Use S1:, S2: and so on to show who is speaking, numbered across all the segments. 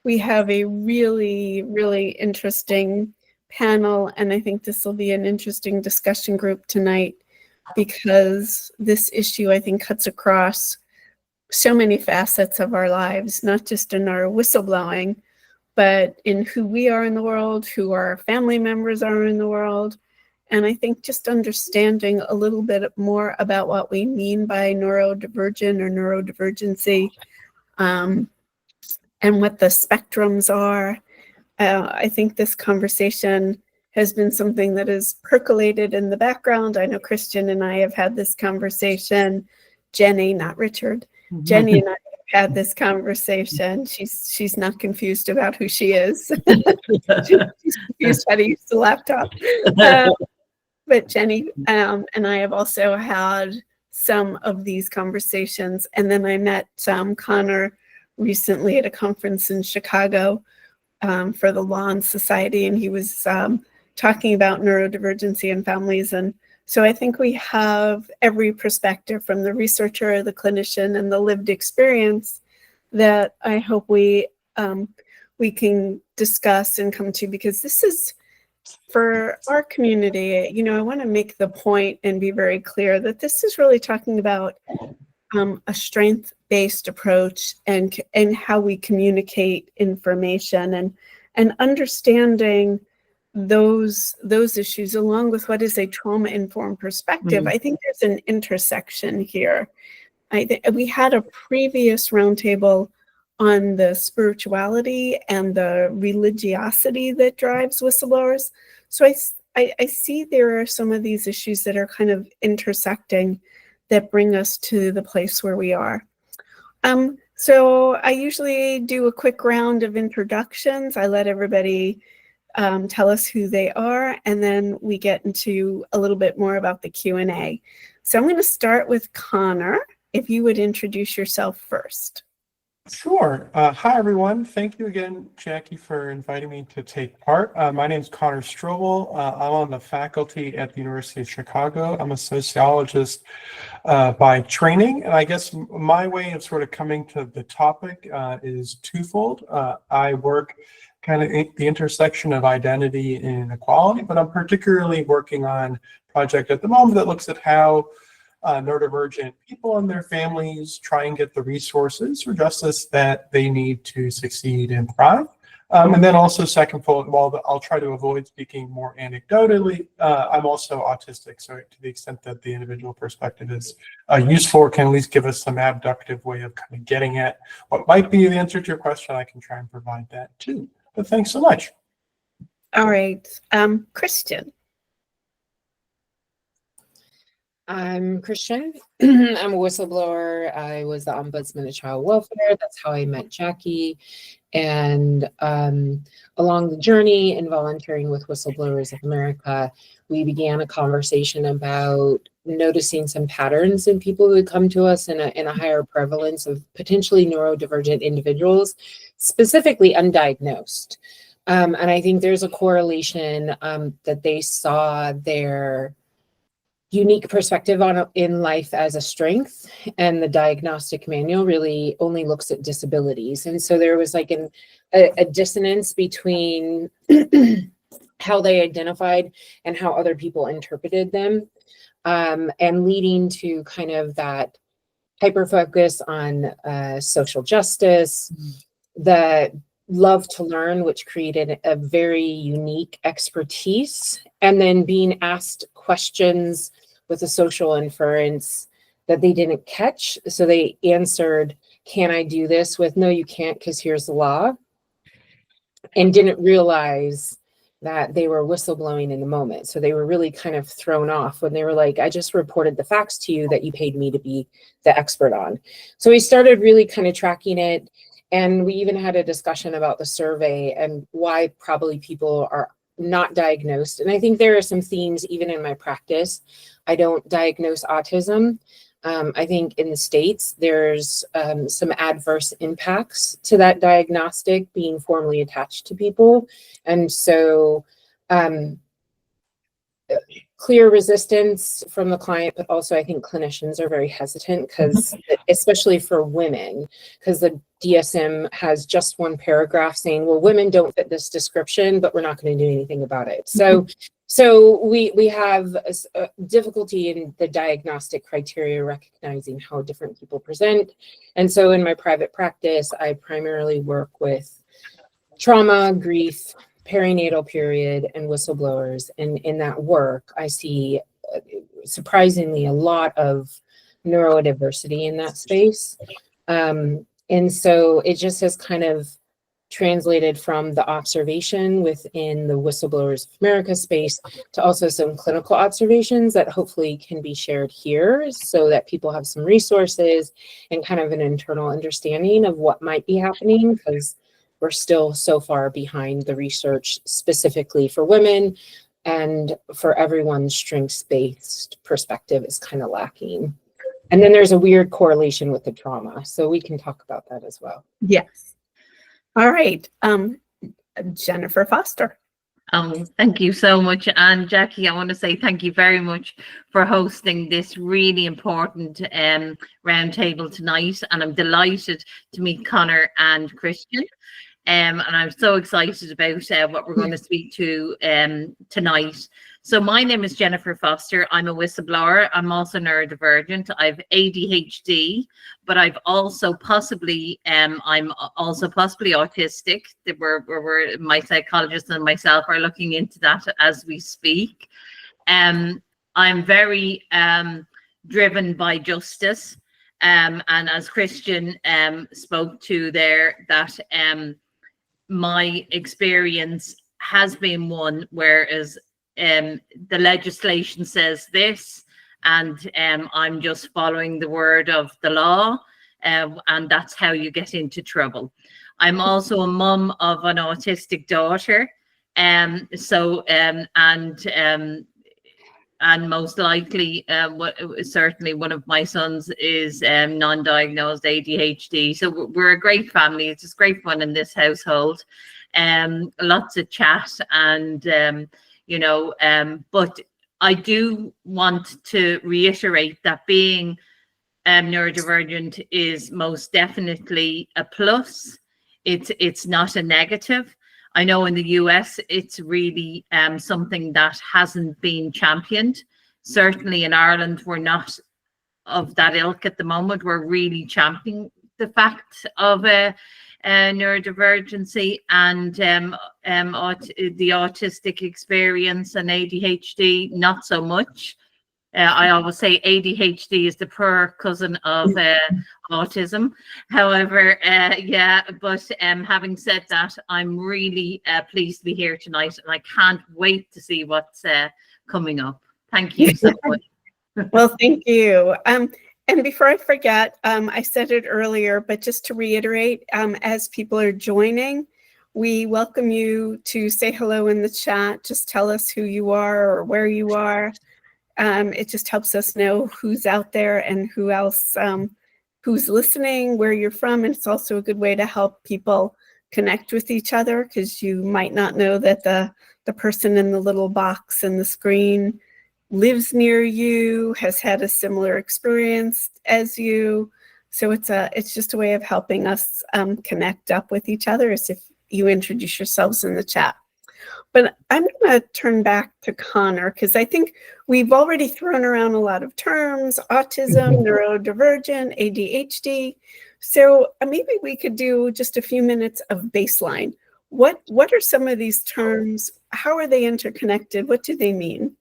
S1: we have a really, really interesting panel, and I think this will be an interesting discussion group tonight because this issue, I think, cuts across so many facets of our lives, not just in our whistleblowing, but in who we are in the world, who our family members are in the world. And I think just understanding a little bit more about what we mean by neurodivergent or neurodivergency, and what the spectrums are. I think this conversation has been something that has percolated in the background. I know Christian and I have had this conversation. Jenny, not Richard, Jenny and I have had this conversation. She's not confused about who she is. She's confused how to use the laptop. But Jenny and I have also had some of these conversations. And then I met Connor recently at a conference in Chicago for the Law and Society, and he was talking about neurodivergency in families. And so I think we have every perspective from the researcher, the clinician, and the lived experience that I hope we can discuss and come to, because this is for our community. You know, I want to make the point and be very clear that this is really talking about a strength-based approach and how we communicate information and understanding those issues along with what is a trauma-informed perspective. I think there's an intersection here. We had a previous roundtable on the spirituality and the religiosity that drives whistleblowers. So I see there are some of these issues that are kind of intersecting that bring us to the place where we are. So I usually do a quick round of introductions. I let everybody tell us who they are, and then we get into a little bit more about the Q&A. So I'm going to start with Connor, if you would introduce yourself first.
S2: Sure. Hi, everyone. Thank you again, Jackie, for inviting me to take part. My name is Connor Stroble. I'm on the faculty at the University of Chicago. I'm a sociologist by training, and I guess my way of sort of coming to the topic is twofold. I work kind of at the intersection of identity and inequality, but I'm particularly working on a project at the moment that looks at how neurodivergent people and their families try and get the resources for justice that they need to succeed and thrive. And then also secondfold, while I'll try to avoid speaking more anecdotally, I'm also autistic. So to the extent that the individual perspective is useful or can at least give us some abductive way of kind of getting at what might be the answer to your question, I can try and provide that too. But thanks so much.
S1: All right. Christian.
S3: I'm Christian. I'm a whistleblower. I was the ombudsman of child welfare. That's how I met Jackie. And along the journey in volunteering with Whistleblowers of America, we began a conversation about noticing some patterns in people who would come to us in a higher prevalence of potentially neurodivergent individuals, specifically undiagnosed. And I think there's a correlation that they saw their unique perspective in life as a strength, and the diagnostic manual really only looks at disabilities. And so there was like a dissonance between how they identified and how other people interpreted them, and leading to kind of that hyperfocus on social justice, the love to learn, which created a very unique expertise, and then being asked questions with a social inference that they didn't catch. So they answered, "Can I do this?" with, "No, you can't, because here's the law," and didn't realize that they were whistleblowing in the moment. So they were really kind of thrown off when they were like, "I just reported the facts to you that you paid me to be the expert on." So we started really kind of tracking it. And we even had a discussion about the survey and why probably people are not diagnosed. And I think there are some themes even in my practice. I don't diagnose autism. I think in the States, there's some adverse impacts to that diagnostic being formally attached to people. And so clear resistance from the client, but also I think clinicians are very hesitant because, especially for women, because the DSM has just one paragraph saying, well, women don't fit this description, but we're not going to do anything about it. So we have a difficulty in the diagnostic criteria, recognizing how different people present. And so in my private practice, I primarily work with trauma, grief, perinatal period, and whistleblowers. And in that work, I see surprisingly a lot of neurodiversity in that space. And so it just has kind of translated from the observation within the Whistleblowers of America space to also some clinical observations that hopefully can be shared here so that people have some resources and kind of an internal understanding of what might be happening, because we're still so far behind the research specifically for women, and for everyone's strengths-based perspective is kind of lacking. And then there's a weird correlation with the trauma. So we can talk about that as well.
S1: Yes. All right. Jennifer Foster.
S4: Thank you so much. And Jackie, I want to say thank you very much for hosting this really important roundtable tonight. And I'm delighted to meet Connor and Christian. And I'm so excited about what we're going to speak to tonight. So my name is Jennifer Foster. I'm a whistleblower. I'm also neurodivergent. I've ADHD, but I've also possibly, I'm also possibly autistic. We're my psychologist and myself are looking into that as we speak. I'm very driven by justice. And as Christian spoke to there, that my experience has been one, whereas the legislation says this, and I'm just following the word of the law, and that's how you get into trouble. I'm also a mum of an autistic daughter, and most likely, certainly one of my sons is non-diagnosed ADHD. So we're a great family. It's just great fun in this household. Lots of chat and, but I do want to reiterate that being neurodivergent is most definitely a plus. It's not a negative. I know in the US, it's really something that hasn't been championed. Certainly in Ireland, we're not of that ilk at the moment. We're really championing the fact of neurodivergency and the autistic experience, and ADHD, not so much. I always say ADHD is the poor cousin of autism. However, but having said that, I'm really pleased to be here tonight, and I can't wait to see what's coming up. Thank you so much.
S1: Well, thank you. And before I forget, I said it earlier, but just to reiterate, as people are joining, we welcome you to say hello in the chat. Just tell us who you are or where you are. It just helps us know who's out there and who else, who's listening, where you're from. And it's also a good way to help people connect with each other, because you might not know that the person in the little box in the screen lives near you, has had a similar experience as you. So it's just a way of helping us connect up with each other, as if you introduce yourselves in the chat. But I'm going to turn back to Connor, because I think we've already thrown around a lot of terms: autism, neurodivergent, ADHD. So maybe we could do just a few minutes of baseline. What are some of these terms? How are they interconnected? What do they mean?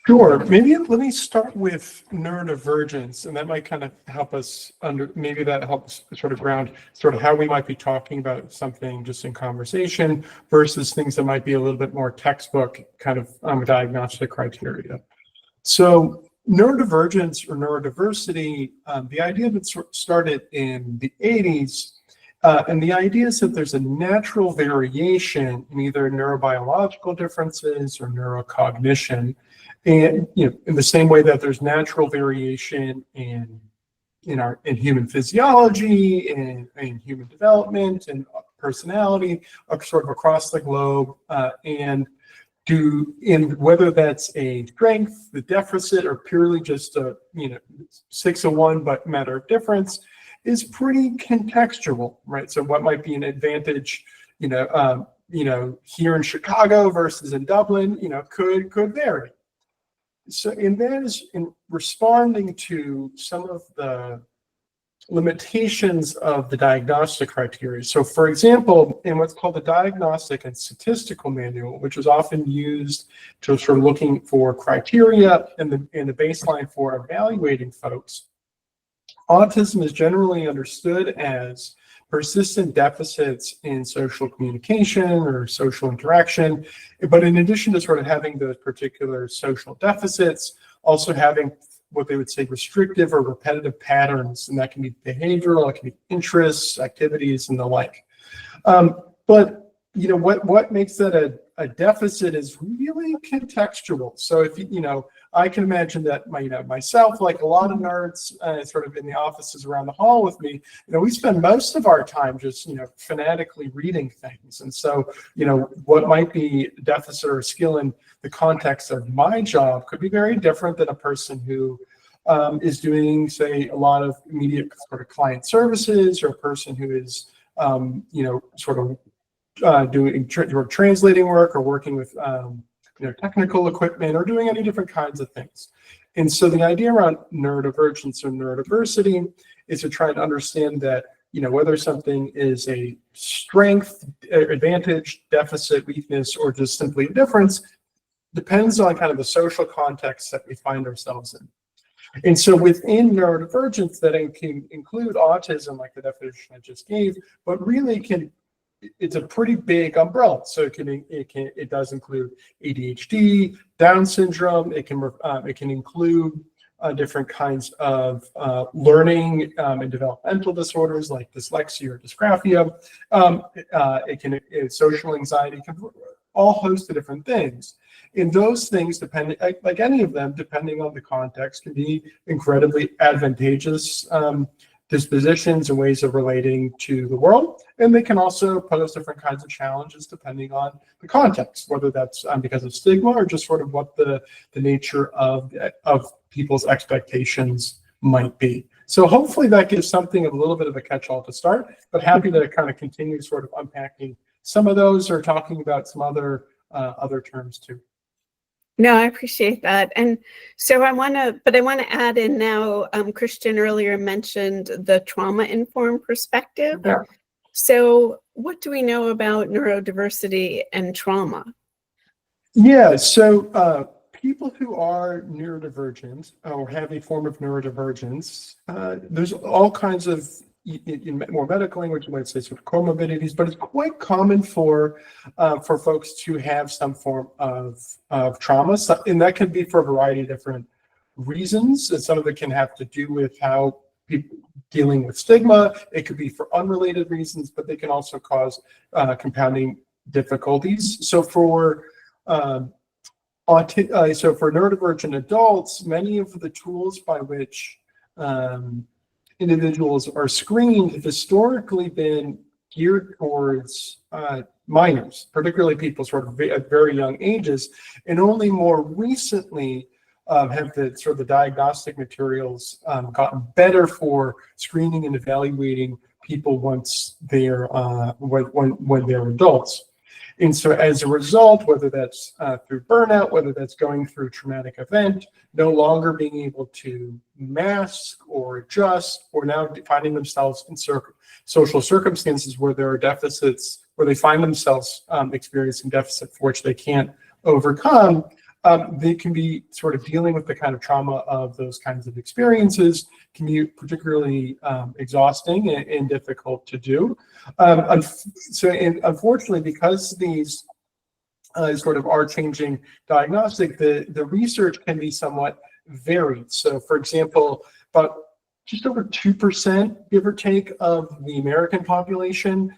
S2: Sure. Maybe let me start with neurodivergence, and that might kind of help us maybe that helps sort of ground sort of how we might be talking about something just in conversation versus things that might be a little bit more textbook kind of diagnostic criteria. So neurodivergence or neurodiversity, the idea of it started in the 80s. And the idea is that there's a natural variation in either neurobiological differences or neurocognition. And in the same way that there's natural variation in human physiology, in human development and personality, sort of across the globe, and whether that's a strength, the deficit, or purely just a 6 of one but matter of difference. is pretty contextual, right? So what might be an advantage, here in Chicago versus in Dublin, could vary. So, and that is in responding to some of the limitations of the diagnostic criteria. So, for example, in what's called the Diagnostic and Statistical Manual, which is often used to sort of looking for criteria and the baseline for evaluating folks, autism is generally understood as persistent deficits in social communication or social interaction, but in addition to sort of having those particular social deficits, also having what they would say restrictive or repetitive patterns, and that can be behavioral, it can be interests, activities, and the like. But what makes that a deficit is really contextual. So if I can imagine that myself, like a lot of nerds, sort of in the offices around the hall with me, we spend most of our time just fanatically reading things, and so what might be a deficit or a skill in the context of my job could be very different than a person who is doing, say, a lot of immediate sort of client services, or a person who is sort of doing translating work or working with technical equipment or doing any different kinds of things. And so the idea around neurodivergence or neurodiversity is to try to understand that whether something is a strength, advantage, deficit, weakness, or just simply a difference depends on kind of the social context that we find ourselves in. And so within neurodivergence, that can include autism, like the definition I just gave, but really it's a pretty big umbrella. So it does include ADHD, Down syndrome. It can include different kinds of learning and developmental disorders like dyslexia or dysgraphia. Social anxiety, all host of different things. And those things, depending, like any of them, depending on the context, can be incredibly advantageous dispositions and ways of relating to the world. And they can also pose different kinds of challenges depending on the context, whether that's because of stigma or just sort of what the nature of people's expectations might be. So hopefully that gives something of a little bit of a catch-all to start, but happy to kind of continue sort of unpacking some of those or talking about some other terms too.
S1: No, I appreciate that. And so I want to add in now, Christian earlier mentioned the trauma-informed perspective.
S2: Yeah.
S1: So what do we know about neurodiversity and trauma?
S2: Yeah, so people who are neurodivergent or have a form of neurodivergence, there's all kinds of, in more medical language, you might say sort of comorbidities, but it's quite common for folks to have some form of trauma, and that can be for a variety of different reasons. And some of it can have to do with how people dealing with stigma. It could be for unrelated reasons, but they can also cause compounding difficulties. So for neurodivergent adults, many of the tools by which individuals are screened have historically been geared towards minors, particularly people sort of at very young ages, and only more recently have the diagnostic materials gotten better for screening and evaluating people once they're when they're adults. And so as a result, whether that's through burnout, whether that's going through a traumatic event, no longer being able to mask or adjust, or now finding themselves in social circumstances where there are deficits, where they find themselves experiencing deficit for which they can't overcome, they can be sort of dealing with the kind of trauma of those kinds of experiences, can be particularly exhausting and difficult to do. Unfortunately, because these sort of are changing diagnostic, the research can be somewhat varied. So for example, about just over 2%, give or take, of the American population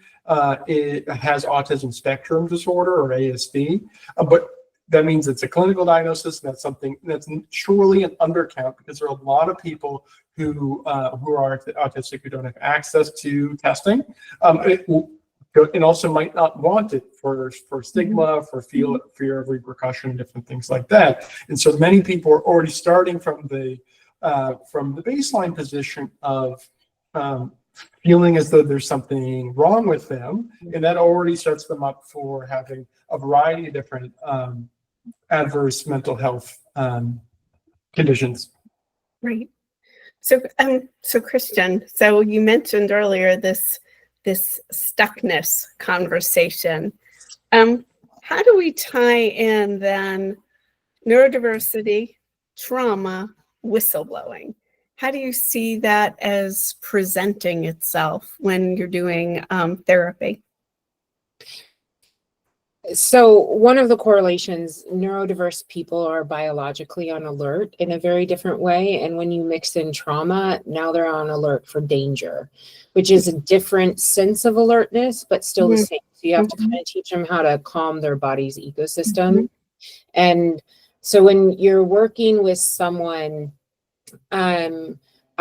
S2: it has autism spectrum disorder, or ASD, but that means it's a clinical diagnosis, and that's something that's surely an undercount, because there are a lot of people who are autistic who don't have access to testing, and also might not want it for stigma, for fear of repercussion, different things like that. And so many people are already starting from the baseline position of feeling as though there's something wrong with them, and that already sets them up for having a variety of different adverse mental health conditions.
S1: Right. So, Christian, so you mentioned earlier this stuckness conversation. How do we tie in then neurodiversity, trauma, whistleblowing? How do you see that as presenting itself when you're doing therapy?
S3: So one of the correlations, neurodiverse people are biologically on alert in a very different way. And when you mix in trauma, now they're on alert for danger, which is a different sense of alertness, but still the same. So you have to kind of teach them how to calm their body's ecosystem. And so when you're working with someone,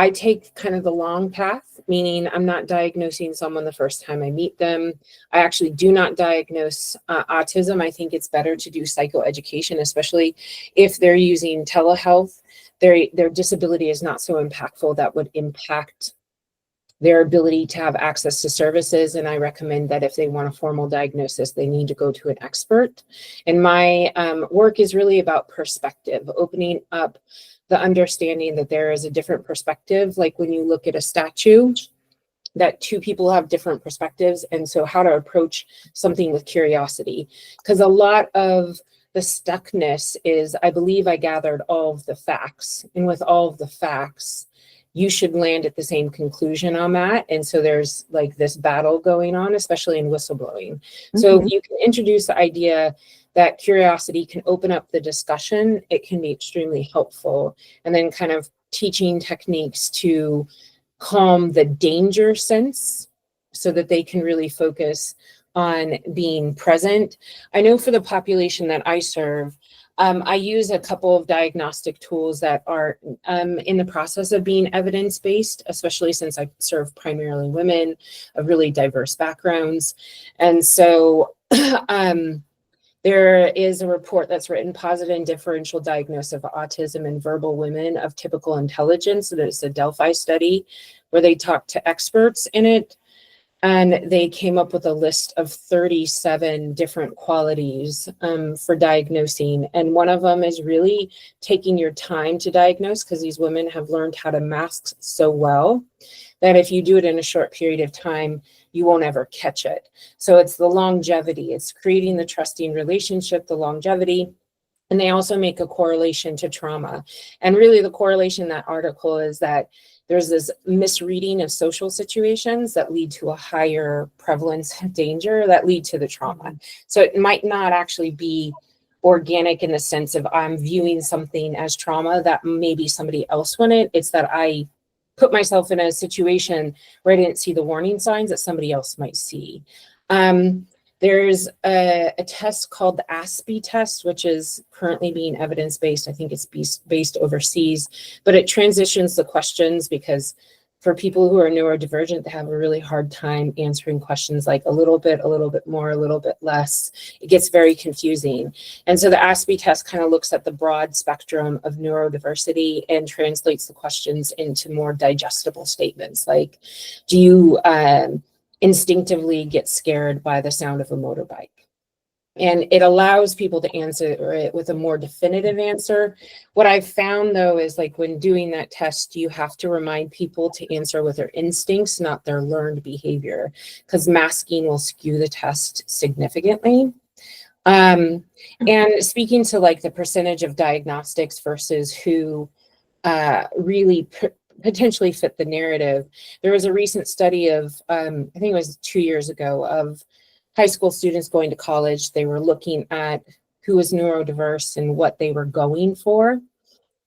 S3: I take kind of the long path, meaning I'm not diagnosing someone the first time I meet them. I actually do not diagnose autism. I think it's better to do psychoeducation, especially if they're using telehealth. Their disability is not so impactful that would impact their ability to have access to services. And I recommend that if they want a formal diagnosis, they need to go to an expert. And my work is really about perspective, opening up the understanding that there is a different perspective. Like when you look at a statue, that two people have different perspectives. And so how to approach something with curiosity. Because a lot of the stuckness is, I believe I gathered all of the facts. And with all of the facts, you should land at the same conclusion on that. And so there's like this battle going on, especially in whistleblowing. So if you can introduce the idea that curiosity can open up the discussion, it can be extremely helpful. And then kind of teaching techniques to calm the danger sense so that they can really focus on being present. I know for the population that I serve, I use a couple of diagnostic tools that are in the process of being evidence-based, especially since I serve primarily women of really diverse backgrounds. And so there is a report that's written, Positive and Differential Diagnosis of Autism in Verbal Women of Typical Intelligence. And it's a Delphi study where they talked to experts in it. And they came up with a list of 37 different qualities for diagnosing. And one of them is really taking your time to diagnose, because these women have learned how to mask so well that if you do it in a short period of time, you won't ever catch it. So it's the longevity. It's creating the trusting relationship, the longevity. And they also make a correlation to trauma. And really the correlation in that article is that there's this misreading of social situations that lead to a higher prevalence of danger that lead to the trauma. So it might not actually be organic in the sense of I'm viewing something as trauma that maybe somebody else wouldn't. It's that I put myself in a situation where I didn't see the warning signs that somebody else might see. There's a test called the ASPE test, which is currently being evidence-based. I think it's based overseas, but it transitions the questions because for people who are neurodivergent, they have a really hard time answering questions like a little bit more, a little bit less. It gets very confusing. And so the ASPE test kind of looks at the broad spectrum of neurodiversity and translates the questions into more digestible statements. Like, do you instinctively get scared by the sound of a motorbike? And it allows people to answer it with a more definitive answer. What I've found though is like when doing that test, you have to remind people to answer with their instincts, not their learned behavior, because masking will skew the test significantly. And speaking to like the percentage of diagnostics versus who really potentially fit the narrative. There was a recent study of, I think it was 2 years ago, of high school students going to college. They were looking at who was neurodiverse and what they were going for.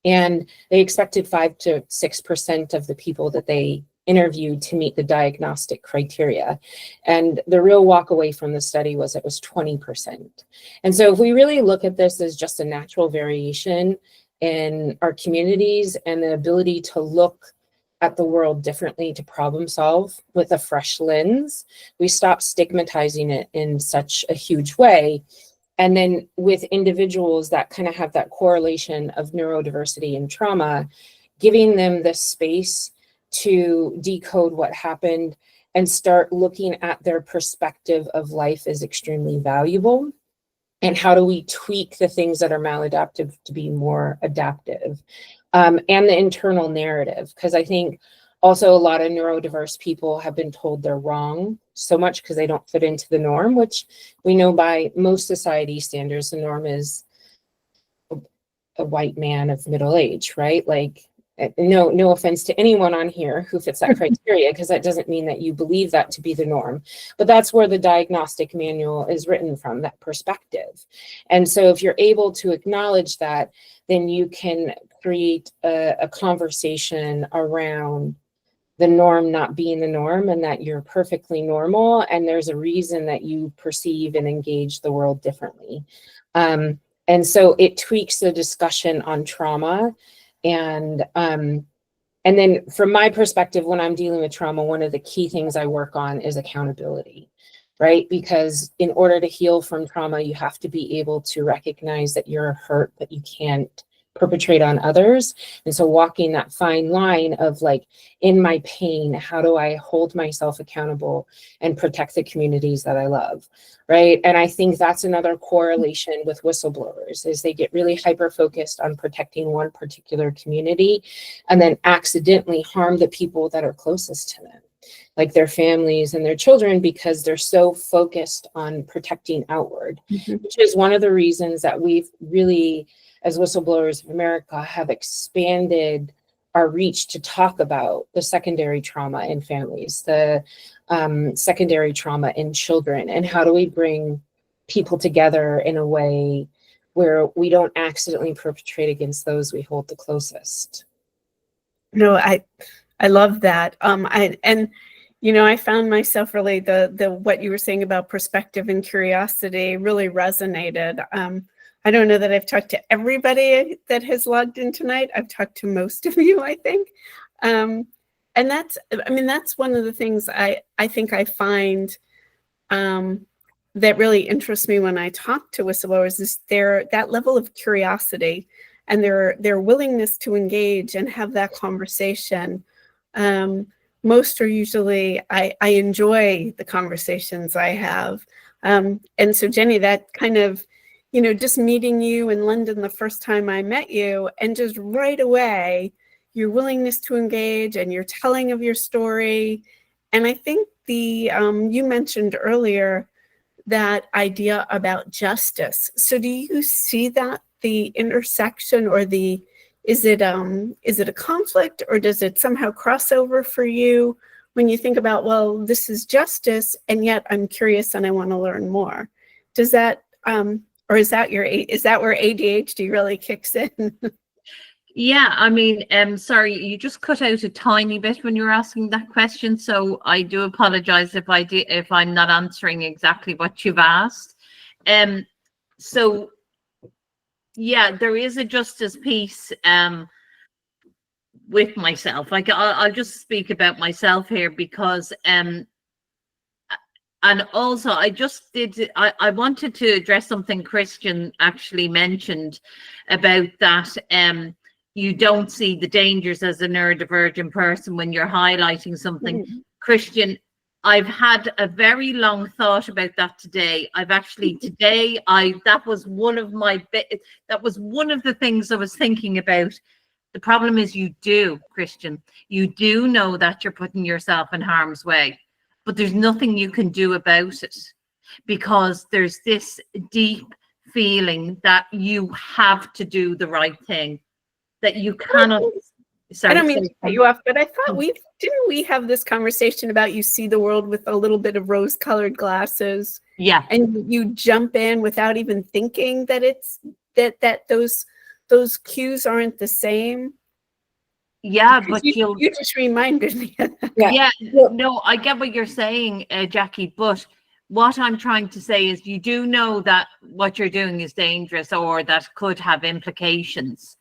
S3: And they expected 5 to 6% of the people that they interviewed to meet the diagnostic criteria. And the real walk away from the study was it was 20%. And so if we really look at this as just a natural variation in our communities and the ability to look at the world differently, to problem solve with a fresh lens, we stop stigmatizing it in such a huge way. And then with individuals that kind of have that correlation of neurodiversity and trauma, giving them the space to decode what happened and start looking at their perspective of life is extremely valuable. And how do we tweak the things that are maladaptive to be more adaptive? And the internal narrative, because I think also a lot of neurodiverse people have been told they're wrong so much because they don't fit into the norm, which we know by most society standards, the norm is a white man of middle age, right? Like, no offense to anyone on here who fits that criteria, because that doesn't mean that you believe that to be the norm. But that's where the diagnostic manual is written from, that perspective. And so if you're able to acknowledge that, then you can create a conversation around the norm not being the norm, and that you're perfectly normal, and there's a reason that you perceive and engage the world differently. And so it tweaks the discussion on trauma. And then from my perspective, when I'm dealing with trauma, one of the key things I work on is accountability, right? Because in order to heal from trauma, you have to be able to recognize that you're hurt, but you can't perpetrate on others. And so walking that fine line of, like, in my pain, how do I hold myself accountable and protect the communities that I love, right? And I think that's another correlation with whistleblowers, is they get really hyper-focused on protecting one particular community and then accidentally harm the people that are closest to them, like their families and their children, because they're so focused on protecting outward, which is one of the reasons that we've really, as Whistleblowers of America, have expanded our reach to talk about the secondary trauma in families, the secondary trauma in children, and how do we bring people together in a way where we don't accidentally perpetrate against those we hold the closest.
S1: No, I love that. I found myself really the what you were saying about perspective and curiosity really resonated. I don't know that I've talked to everybody that has logged in tonight. I've talked to most of you, I think. And that's one of the things I think I find that really interests me when I talk to whistleblowers, is that level of curiosity and their willingness to engage and have that conversation. Most are usually, I enjoy the conversations I have. And so Jenny, that kind of, just meeting you in London the first time I met you, and just right away, your willingness to engage and your telling of your story. And I think you mentioned earlier that idea about justice. So do you see that the intersection, or is it a conflict, or does it somehow cross over for you when you think about, well, this is justice, and yet I'm curious and I want to learn more? Does that, or is that where ADHD really kicks in?
S4: Yeah, sorry, you just cut out a tiny bit when you were asking that question, so I do apologize if I'm not answering exactly what you've asked. So yeah, there is a justice piece with myself. Like, I'll just speak about myself here, because and also I wanted to address something Christian actually mentioned about that. You don't see the dangers as a neurodivergent person when you're highlighting something. Christian, I've had a very long thought about that today. That was one of the things I was thinking about. The problem is, Christian, you do know that you're putting yourself in harm's way, but there's nothing you can do about it, because there's this deep feeling that you have to do the right thing, that you cannot. Sorry,
S1: I don't mean to cut you off, but I thought didn't we have this conversation about you see the world with a little bit of rose-colored glasses?
S4: Yeah.
S1: And you jump in without even thinking that it's that those cues aren't the same.
S4: Yeah,
S1: Because
S4: but
S1: you just reminded me of that.
S4: Yeah, no, I get what you're saying, Jackie, but what I'm trying to say is, you do know that what you're doing is dangerous, or that could have implications.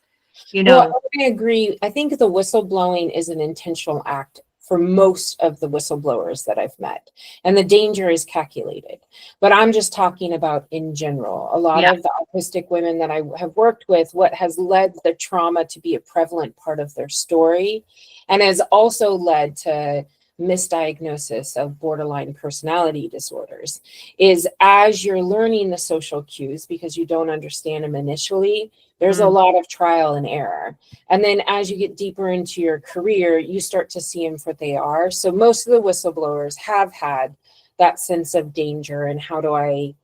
S3: Well, I agree. I think the whistleblowing is an intentional act for most of the whistleblowers that I've met. And the danger is calculated. But I'm just talking about in general. A lot of the autistic women that I have worked with, what has led the trauma to be a prevalent part of their story, and has also led to misdiagnosis of borderline personality disorders, is as you're learning the social cues, because you don't understand them initially, there's a lot of trial and error. And then as you get deeper into your career, you start to see them for what they are. So most of the whistleblowers have had that sense of danger and how do I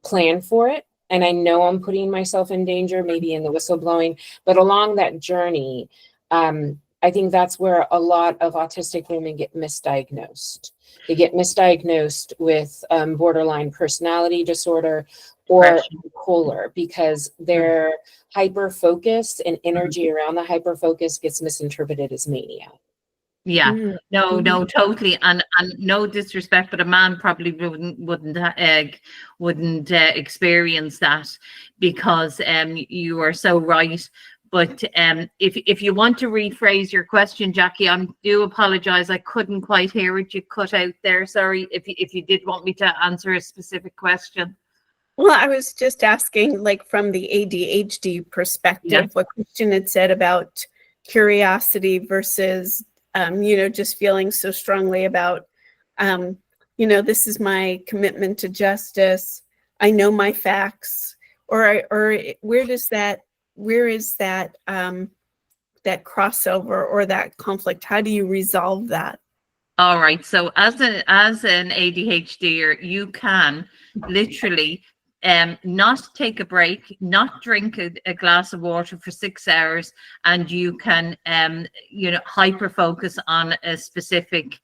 S3: plan for it? And I know I'm putting myself in danger, maybe in the whistleblowing, but along that journey, I think that's where a lot of autistic women get misdiagnosed. They get misdiagnosed with borderline personality disorder or bipolar because their hyperfocus and energy around the hyperfocus gets misinterpreted as mania.
S4: Yeah, no, totally, and no disrespect, but a man probably wouldn't experience that, because you are so right. But if you want to rephrase your question, Jackie, I do apologize. I couldn't quite hear it. You cut out there. Sorry. If you did want me to answer a specific question.
S1: Well, I was just asking, like, from the ADHD perspective, what Christian had said about curiosity versus, just feeling so strongly about, this is my commitment to justice. I know my facts, or where is that that crossover or that conflict? How do you resolve that?
S4: All right. So as an ADHDer, you can literally not take a break, not drink a glass of water for 6 hours, and you can hyper focus on a specific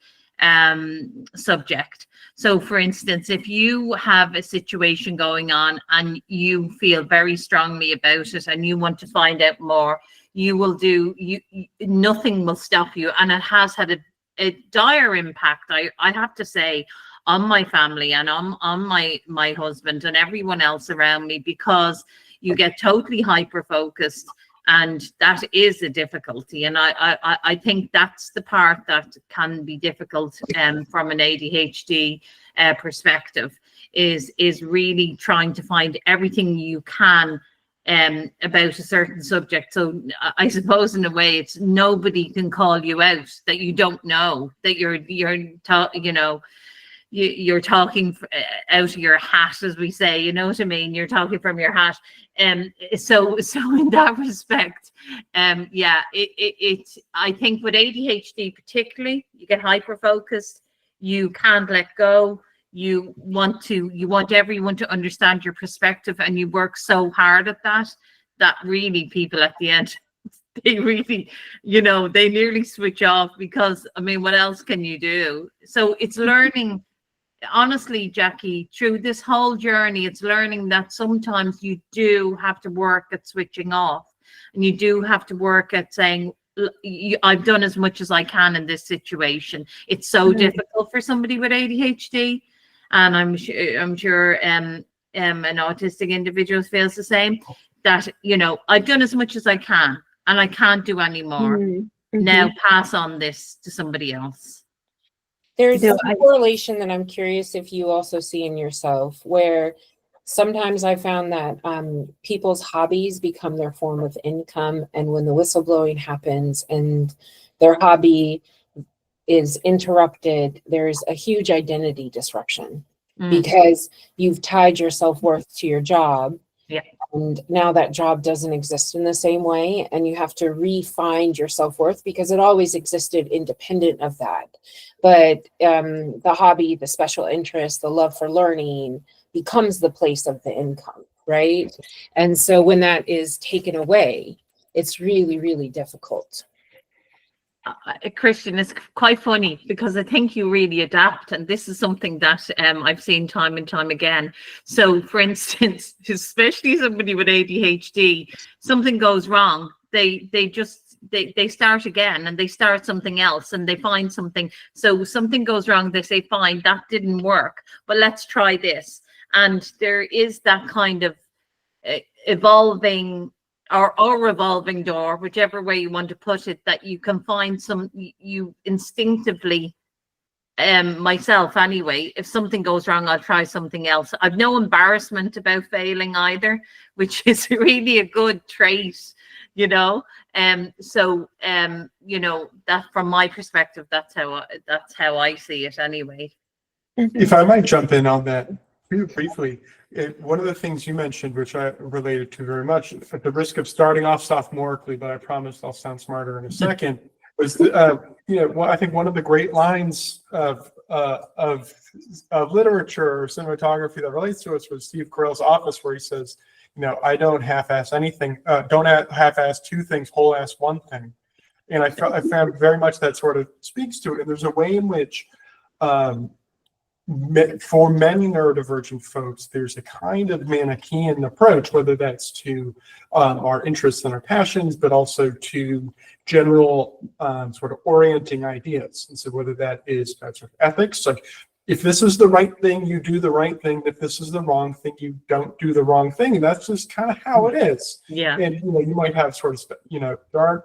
S4: subject. So for instance, if you have a situation going on and you feel very strongly about it and you want to find out more, nothing will stop you. And it has had a dire impact, I have to say, on my family and on my husband and everyone else around me, because you get totally hyper focused. And that is a difficulty. And I think that's the part that can be difficult from an ADHD perspective, is really trying to find everything you can about a certain subject. So I suppose in a way, it's nobody can call you out that you don't know, that you're talking out of your hat, as we say, you know what I mean? You're talking from your hat. So in that respect, I think with ADHD particularly, you get hyper focused, you can't let go, you want everyone to understand your perspective, and you work so hard at that really people at the end, they really, they nearly switch off, because I mean, what else can you do? So it's learning. Honestly, Jackie, through this whole journey, it's learning that sometimes you do have to work at switching off, and you do have to work at saying, I've done as much as I can in this situation. It's so difficult for somebody with ADHD, and I'm sure an autistic individual feels the same, that, I've done as much as I can and I can't do any more. Now pass on this to somebody else.
S3: There's a correlation that I'm curious if you also see in yourself, where sometimes I found that people's hobbies become their form of income. And when the whistleblowing happens and their hobby is interrupted, there's a huge identity disruption because you've tied your self-worth to your job.
S4: Yeah.
S3: And now that job doesn't exist in the same way, and you have to re-find your self-worth, because it always existed independent of that. But the hobby, the special interest, the love for learning becomes the place of the income, right? And so when that is taken away, it's really, really difficult.
S4: Christian, it's quite funny, because I think you really adapt, and this is something that I've seen time and time again. So for instance, especially somebody with ADHD, something goes wrong, they start again, and they start something else, and they find something. So something goes wrong, they say, fine, that didn't work, but let's try this. And there is that kind of evolving or revolving door, whichever way you want to put it, that you can find you instinctively, myself anyway, if something goes wrong, I'll try something else. I've no embarrassment about failing either, which is really a good trait, you know. So you know, that from my perspective, that's how I see it anyway.
S2: If I might jump in on that briefly, one of the things you mentioned, which I related to very much, at the risk of starting off sophomorically, but I promise I'll sound smarter in a second, was you know, well, I think one of the great lines of literature or cinematography that relates to us was Steve Carell's Office, where he says, you know, I don't half-ass anything, don't half-ass two things, whole-ass one thing. And I found very much that sort of speaks to it. And there's a way in which, for many neurodivergent folks, there's a kind of Manichaean approach, whether that's to our interests and our passions, but also to general sort of orienting ideas. And so whether that is sort of ethics, like if this is the right thing, you do the right thing. If this is the wrong thing, you don't do the wrong thing. And that's just kind of how it is.
S4: Yeah.
S2: And, you know, you might have sort of, you know, there aren't,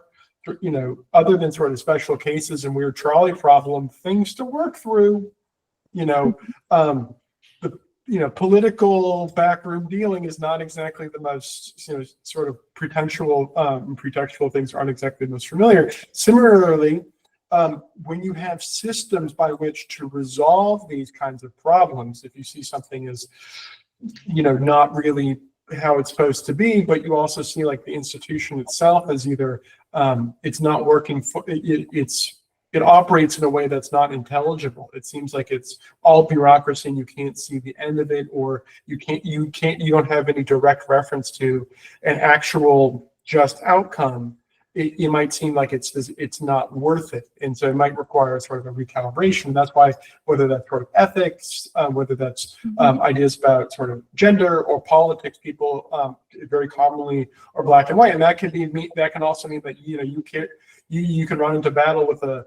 S2: you know, other than sort of special cases and weird trolley problem things to work through. You know, the political backroom dealing is not exactly the most, you know, sort of pretextual things aren't exactly the most familiar. Similarly, when you have systems by which to resolve these kinds of problems, if you see something as, you know, not really how it's supposed to be, but you also see like the institution itself as either it's not working for it operates in a way that's not intelligible. It seems like it's all bureaucracy and you can't see the end of it, or you don't have any direct reference to an actual just outcome. It might seem like it's not worth it. And so it might require sort of a recalibration. That's why, whether that's sort of ethics, whether that's ideas about sort of gender or politics, people very commonly are black and white. And that can also mean that, you know, you can run into battle with an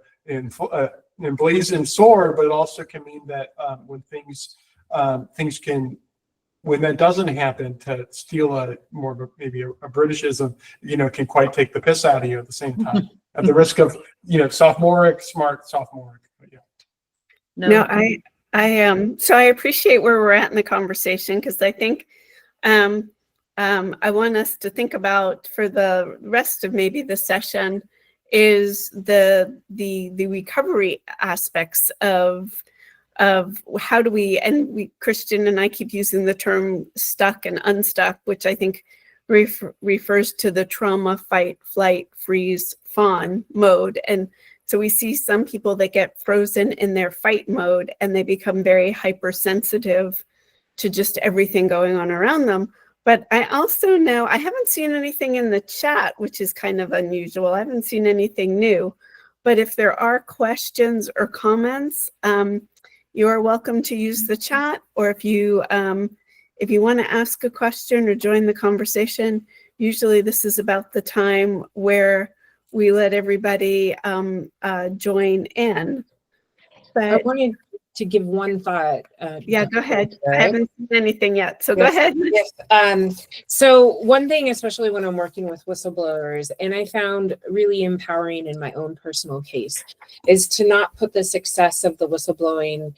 S2: emblazoned sword, but it also can mean that when when that doesn't happen, to steal maybe a Britishism, you know, can quite take the piss out of you at the same time, at the risk of, you know, smart sophomoric. But yeah.
S1: No, so I appreciate where we're at in the conversation, because I think I want us to think about, for the rest of maybe the session, is the recovery aspects of how do we, Christian and I keep using the term stuck and unstuck, which I think refers to the trauma, fight, flight, freeze, fawn mode. And so we see some people that get frozen in their fight mode and they become very hypersensitive to just everything going on around them. But I also know, I haven't seen anything in the chat, which is kind of unusual. I haven't seen anything new. But if there are questions or comments, you are welcome to use the chat. Or if you want to ask a question or join the conversation, usually this is about the time where we let everybody join in. But
S3: I wanted to give one thought.
S1: Yeah, go ahead. I haven't seen anything yet, so go ahead.
S3: Yes. So one thing, especially when I'm working with whistleblowers, and I found really empowering in my own personal case, is to not put the success of the whistleblowing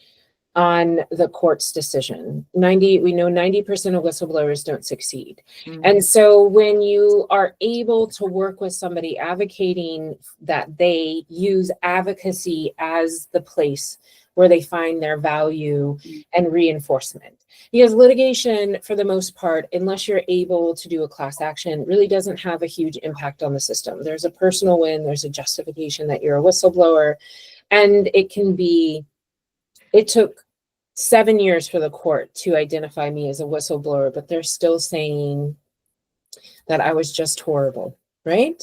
S3: on the court's decision. We know 90% of whistleblowers don't succeed. Mm-hmm. And so when you are able to work with somebody advocating that they use advocacy as the place where they find their value and reinforcement. Because litigation, for the most part, unless you're able to do a class action, really doesn't have a huge impact on the system. There's a personal win, there's a justification that you're a whistleblower, and it took 7 years for the court to identify me as a whistleblower, but they're still saying that I was just horrible, right?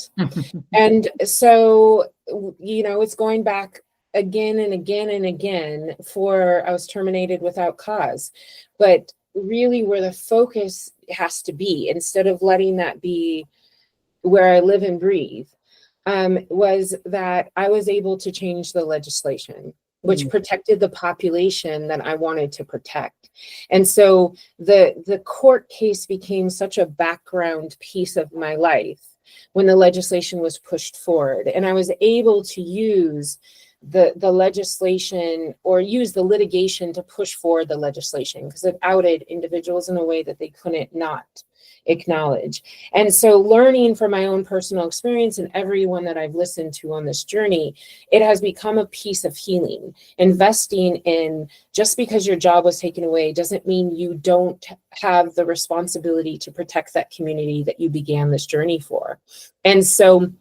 S3: And so, you know, it's going back again and again and again I was terminated without cause. But really where the focus has to be, instead of letting that be where I live and breathe, was that I was able to change the legislation, which protected the population that I wanted to protect. And so the court case became such a background piece of my life when the legislation was pushed forward. And I was able to use the legislation, or use the litigation to push forward the legislation, because it outed individuals in a way that they couldn't not acknowledge. And so learning from my own personal experience and everyone that I've listened to on this journey, it has become a piece of healing. Investing in, just because your job was taken away doesn't mean you don't have the responsibility to protect that community that you began this journey for. And so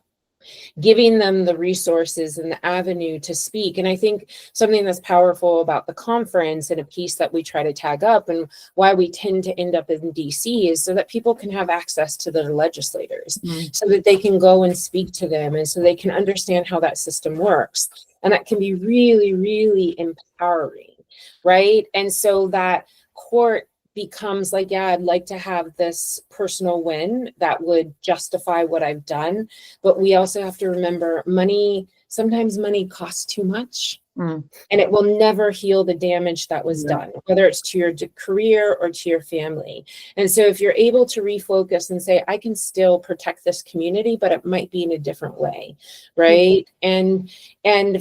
S3: giving them the resources and the avenue to speak. And I think something that's powerful about the conference, and a piece that we try to tag up, and why we tend to end up in DC, is so that people can have access to their legislators, so that they can go and speak to them, and so they can understand how that system works. And that can be really, really empowering, right? And so that court becomes like, yeah, I'd like to have this personal win that would justify what I've done. But we also have to remember, sometimes money costs too much, and it will never heal the damage that was done, whether it's to your career or to your family. And so if you're able to refocus and say, I can still protect this community, but it might be in a different way, right? And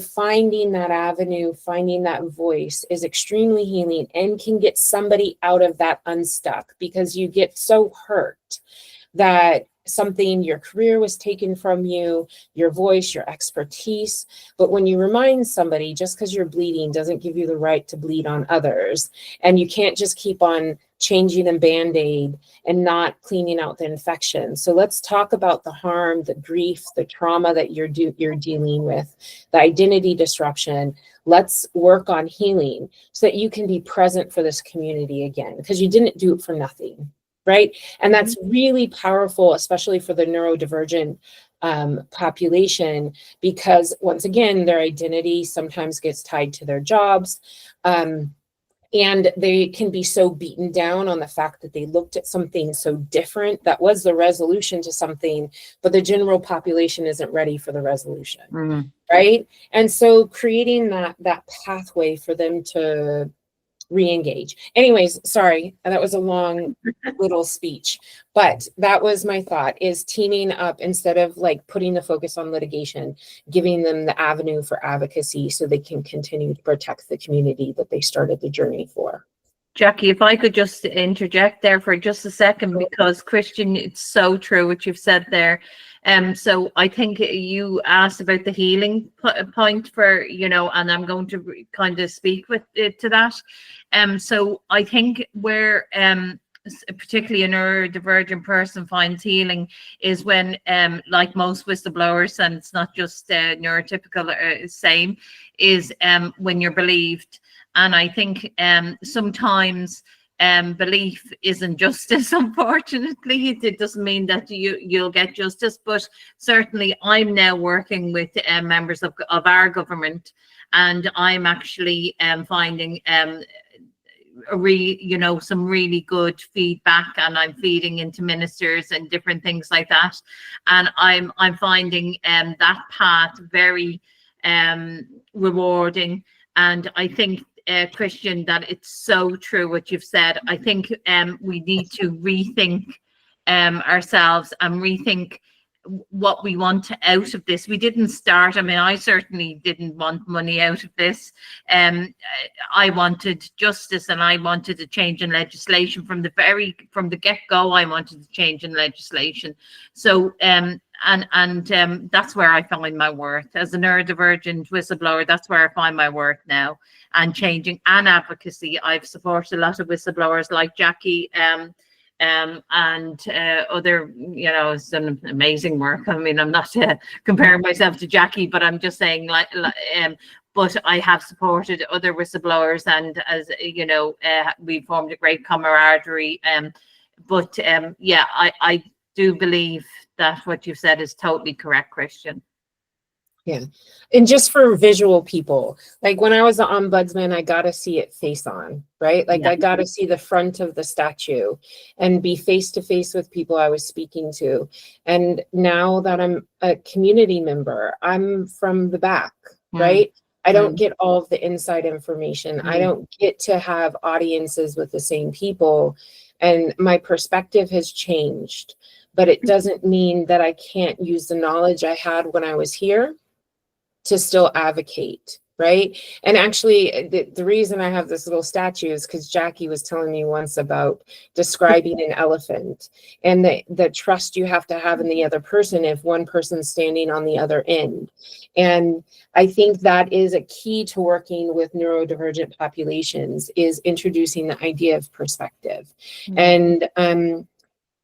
S3: finding that avenue, finding that voice is extremely healing, and can get somebody out of that unstuck, because you get so hurt that your career was taken from you, your voice, your expertise. But when you remind somebody, just because you're bleeding doesn't give you the right to bleed on others. And you can't just keep on changing a Band-Aid and not cleaning out the infection. So let's talk about the harm, the grief, the trauma that you're dealing with, the identity disruption. Let's work on healing so that you can be present for this community again, because you didn't do it for nothing. Right. And that's really powerful, especially for the neurodivergent population, because once again, their identity sometimes gets tied to their jobs. And they can be so beaten down on the fact that they looked at something so different that was the resolution to something, but the general population isn't ready for the resolution. Right. And so creating that pathway for them to re-engage. Anyways, sorry, that was a long little speech, but that was my thought, is teaming up, instead of like putting the focus on litigation, giving them the avenue for advocacy so they can continue to protect the community that they started the journey for.
S4: Jackie, if I could just interject there for just a second, because Christian, it's so true what you've said there. So I think you asked about the healing point for, and I'm going to kind of speak with it to that. So I think where particularly a neurodivergent person finds healing is when, like most whistleblowers, and it's not just neurotypical, same, is when you're believed. And I think sometimes belief isn't justice, unfortunately. It doesn't mean that you'll get justice, but certainly I'm now working with members of our government, and I'm actually finding some really good feedback, and I'm feeding into ministers and different things like that, and I'm finding that path very rewarding. And I think, Christian, that it's so true what you've said. I think we need to rethink ourselves and rethink what we want out of this. We didn't start, I certainly didn't want money out of this. I wanted justice, and I wanted a change in legislation from the get-go. I wanted a change in legislation. So and that's where I find my worth as a neurodivergent whistleblower. That's where I find my worth now, and changing, and advocacy. I've supported a lot of whistleblowers like Jackie and other, it's done amazing work. I'm not comparing myself to Jackie, but I'm just saying, but I have supported other whistleblowers, and as we formed a great camaraderie. But I do believe that what you've said is totally correct, Christian.
S3: Yeah. And just for visual people, like when I was the ombudsman, I got to see it face on, right? Like I got to see the front of the statue and be face to face with people I was speaking to. And now that I'm a community member, I'm from the back, right? I don't get all of the inside information. I don't get to have audiences with the same people. And my perspective has changed, but it doesn't mean that I can't use the knowledge I had when I was here to still advocate, right? And actually, the reason I have this little statue is because Jackie was telling me once about describing an elephant and the trust you have to have in the other person if one person's standing on the other end. And I think that is a key to working with neurodivergent populations, is introducing the idea of perspective. And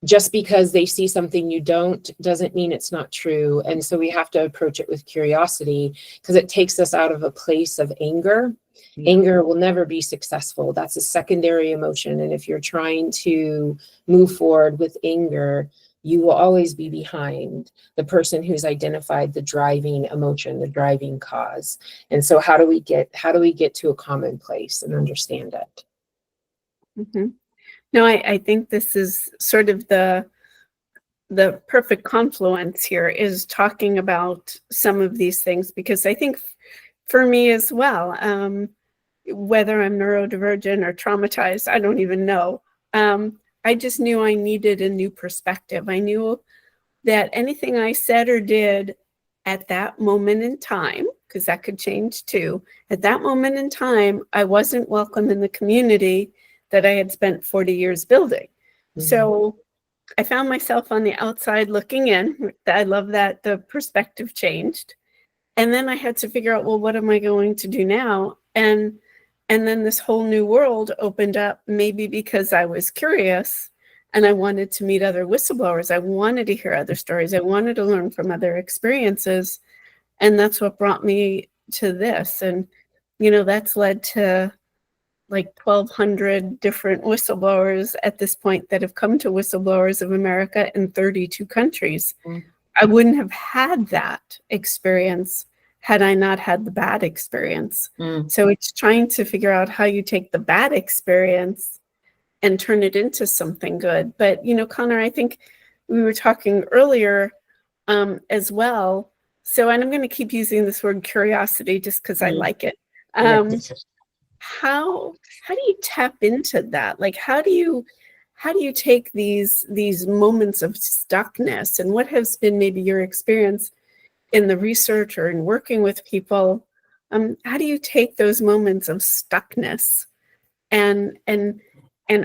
S3: just because they see something you don't doesn't mean it's not true. And so we have to approach it with curiosity, because it takes us out of a place of anger. Anger will never be successful. That's a secondary emotion. And if you're trying to move forward with anger, you will always be behind the person who's identified the driving emotion, the driving cause. And so how do we get to a common place and understand it?
S1: No, I think this is sort of the perfect confluence here, is talking about some of these things, because I think for me as well, whether I'm neurodivergent or traumatized, I don't even know. I just knew I needed a new perspective. I knew that anything I said or did at that moment in time, because that could change too, at that moment in time, I wasn't welcome in the community that I had spent 40 years building. So I found myself on the outside looking in. I love that the perspective changed. And then I had to figure out, well, what am I going to do now? And then this whole new world opened up, maybe because I was curious and I wanted to meet other whistleblowers. I wanted to hear other stories. I wanted to learn from other experiences. And that's what brought me to this. And, that's led to like 1,200 different whistleblowers at this point that have come to Whistleblowers of America in 32 countries. I wouldn't have had that experience had I not had the bad experience. So it's trying to figure out how you take the bad experience and turn it into something good. But, Connor, I think we were talking earlier as well. So, and I'm going to keep using this word curiosity just because I like it. How do you tap into that? Like, how do you take these moments of stuckness, and what has been maybe your experience in the research or in working with people? How do you take those moments of stuckness and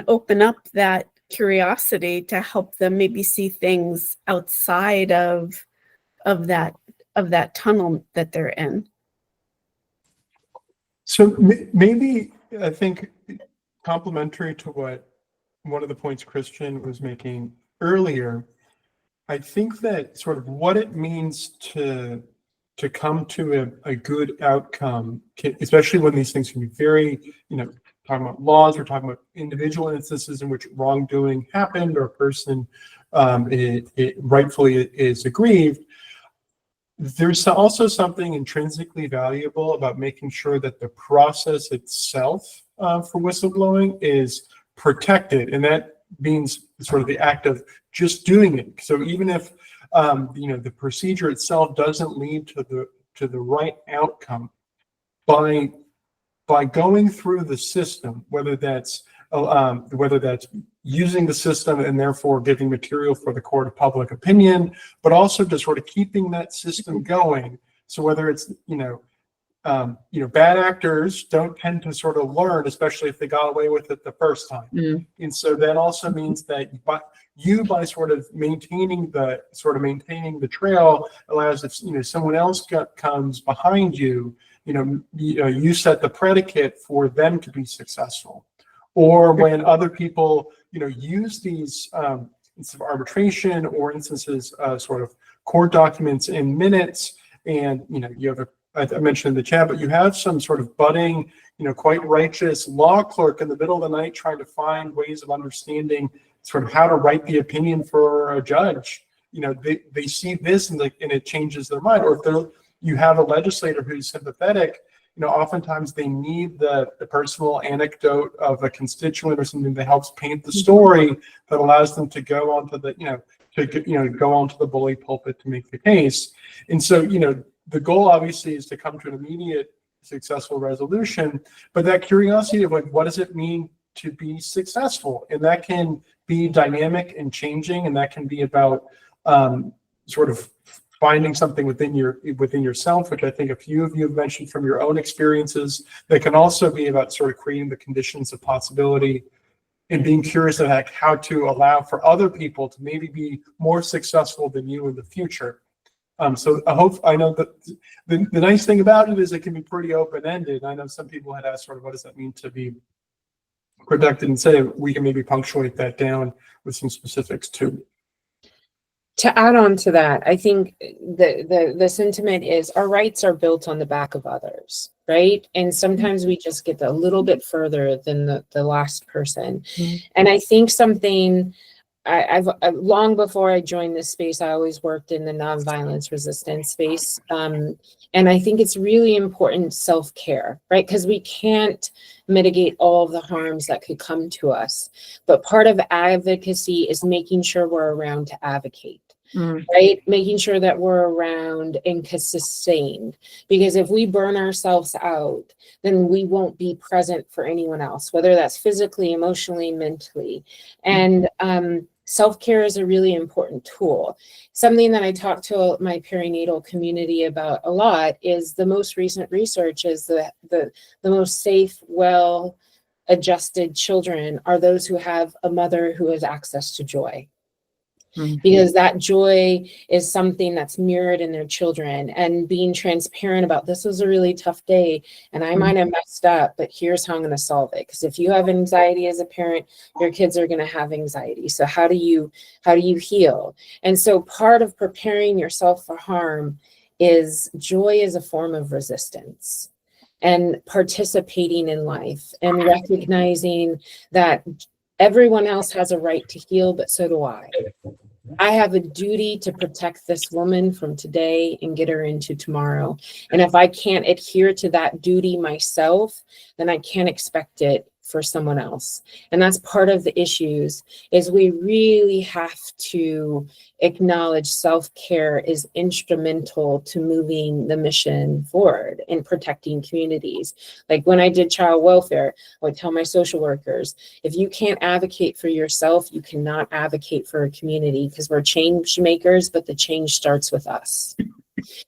S1: open up that curiosity to help them maybe see things outside of that tunnel that they're in?
S2: So maybe, I think, complementary to what one of the points Christian was making earlier, I think that sort of what it means to come to a good outcome, especially when these things can be very, talking about laws, we're talking about individual instances in which wrongdoing happened or a person it rightfully is aggrieved. There's also something intrinsically valuable about making sure that the process itself for whistleblowing is protected, and that means sort of the act of just doing it. So even if the procedure itself doesn't lead to the right outcome, by going through the system, whether that's using the system and therefore giving material for the court of public opinion, but also just sort of keeping that system going. So whether it's bad actors don't tend to sort of learn, especially if they got away with it the first time. And so that also means that by sort of maintaining the trail allows, if someone else comes behind you, you set the predicate for them to be successful. Or when other people use these instances of arbitration or instances sort of court documents in minutes, and you have I mentioned in the chat, but you have some sort of budding, quite righteous law clerk in the middle of the night trying to find ways of understanding sort of how to write the opinion for a judge. They see this and it changes their mind. Or if you have a legislator who's sympathetic, oftentimes they need the personal anecdote of a constituent or something that helps paint the story that allows them to go onto the, go onto the bully pulpit to make the case. And so, the goal obviously is to come to an immediate successful resolution, but that curiosity of like, what does it mean to be successful? And that can be dynamic and changing, and that can be about sort of finding something within yourself, which I think a few of you have mentioned from your own experiences. That can also be about sort of creating the conditions of possibility and being curious about how to allow for other people to maybe be more successful than you in the future. So I know that the nice thing about it is it can be pretty open-ended. I know some people had asked sort of what does that mean to be productive, and say we can maybe punctuate that down with some specifics too.
S3: To add on to that, I think the sentiment is our rights are built on the back of others, right? And sometimes we just get a little bit further than the last person. Mm-hmm. And I think something I've long before I joined this space, I always worked in the nonviolence resistance space. And I think it's really important self-care, right? Because we can't mitigate all of the harms that could come to us. But part of advocacy is making sure we're around to advocate. Right? Making sure that we're around and sustained. Because if we burn ourselves out, then we won't be present for anyone else, whether that's physically, emotionally, mentally. And self-care is a really important tool. Something that I talk to my perinatal community about a lot is the most recent research is the most safe, well-adjusted children are those who have a mother who has access to joy. Because that joy is something that's mirrored in their children, and being transparent about this was a really tough day and I might have messed up, but here's how I'm going to solve it. Because if you have anxiety as a parent, your kids are going to have anxiety. So how do you heal? And so part of preparing yourself for harm is joy as a form of resistance and participating in life and recognizing that everyone else has a right to heal, but so do I. I have a duty to protect this woman from today and get her into tomorrow. And if I can't adhere to that duty myself, then I can't expect it for someone else. And that's part of the issues is we really have to acknowledge self-care is instrumental to moving the mission forward and protecting communities. Like when I did child welfare, I would tell my social workers, if you can't advocate for yourself, you cannot advocate for a community, because we're change makers, but the change starts with us.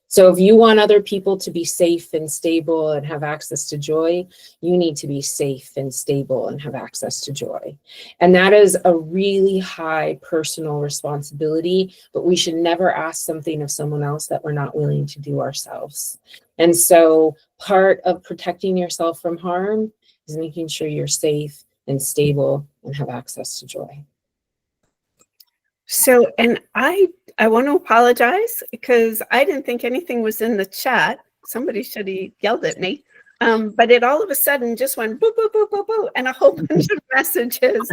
S3: So if you want other people to be safe and stable and have access to joy, you need to be safe and stable and have access to joy. And that is a really high personal responsibility, but we should never ask something of someone else that we're not willing to do ourselves. And so part of protecting yourself from harm is making sure you're safe and stable and have access to joy.
S1: So, and I want to apologize because I didn't think anything was in the chat. Somebody should have yelled at me. But it all of a sudden just went boo, boo, boo, boo, boo, and a whole bunch of messages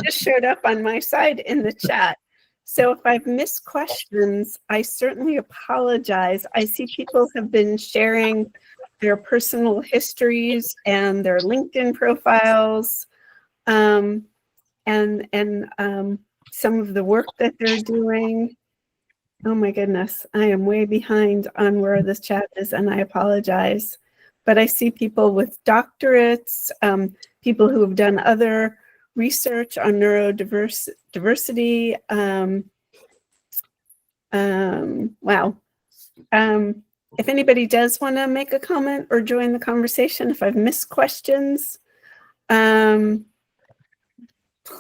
S1: just showed up on my side in the chat. So if I've missed questions, I certainly apologize. I see people have been sharing their personal histories and their LinkedIn profiles, and some of the work that they're doing. Oh my goodness, I am way behind on where this chat is, and I apologize. But I see people with doctorates, people who have done other research on neurodiversity. Wow. If anybody does want to make a comment or join the conversation, if I've missed questions,